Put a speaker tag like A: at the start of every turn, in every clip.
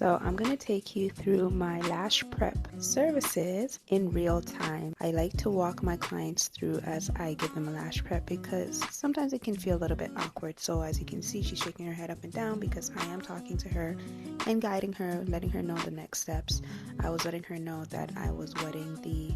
A: So I'm going to take you through my lash prep services in real time. I like to walk my clients through as I give them a lash prep because sometimes it can feel a little bit awkward. So as you can see, she's shaking her head up and down because I am talking to her and guiding her, letting her know the next steps. I was letting her know that I was wetting the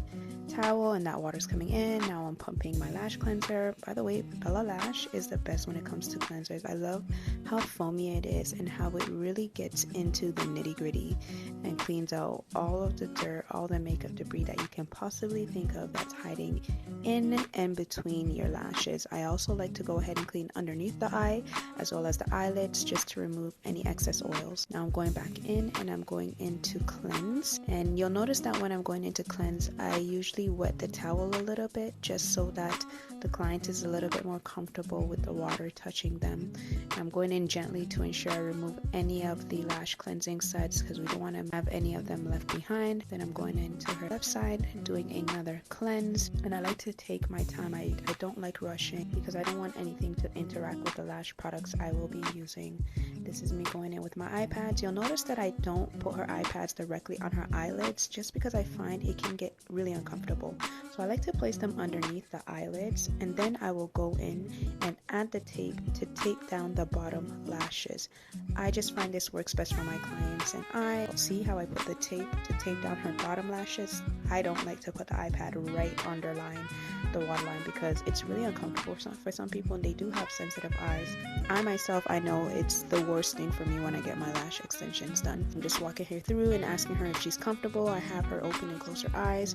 A: towel and that water's coming in. Now I'm pumping my lash cleanser. By the way, Bella Lash is the best when it comes to cleansers. I love how foamy it is and how it really gets into the nitty-gritty and cleans out all of the dirt, all the makeup debris that you can possibly think of that's hiding in and between your lashes. I also like to go ahead and clean underneath the eye as well as the eyelids just to remove any excess oils. Now I'm going back in and I'm going into cleanse, and you'll notice that when I'm going into cleanse, I usually wet the towel a little bit just so that the client is a little bit more comfortable with the water touching them. I'm going in gently to ensure I remove any of the lash cleansing sides because we don't want to have any of them left behind. Then I'm going into her left side and doing another cleanse, and I like to take my time. I don't like rushing because I don't want anything to interact with the lash products I will be using. This is me going in with my eye pads. You'll notice that I don't put her eye pads directly on her eyelids just because I find it can get really uncomfortable. So I like to place them underneath the eyelids, and then I will go in and add the tape to tape down the bottom lashes. I just find this works best for my clients, and I see how I put the tape to tape down her bottom lashes. I don't like to put the iPad right underline the waterline because it's really uncomfortable for some people, and they do have sensitive eyes. I myself, I know it's the worst thing for me when I get my lash extensions done. I'm just walking her through and asking her if she's comfortable. I have her open and close her eyes,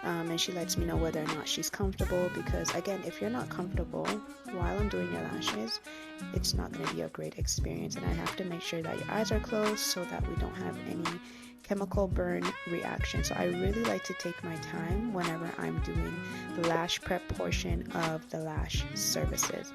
A: and she lets me know whether or not she's comfortable, because again, if you're not comfortable while I'm doing your lashes, it's not going to be a great experience, and I have to make sure that your eyes are closed so that we don't have any chemical burn reaction. So I really like to take my time whenever I'm doing the lash prep portion of the lash services.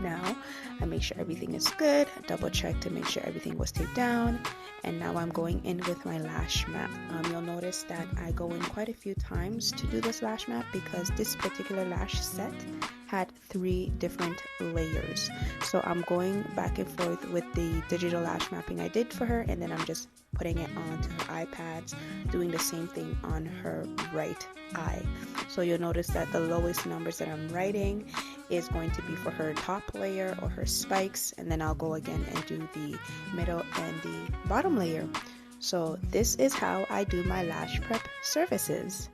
A: Now I make sure everything is good, double check to make sure everything was taped down, and now I'm going in with my lash mat. You'll notice that I go in quite a few times to do this lash mat because this particular lash set had 3 different layers. So I'm going back and forth with the digital lash mapping I did for her, and then I'm just putting it onto her iPads, doing the same thing on her right eye. So you'll notice that the lowest numbers that I'm writing is going to be for her top layer or her spikes, and then I'll go again and do the middle and the bottom layer. So this is how I do my lash prep services.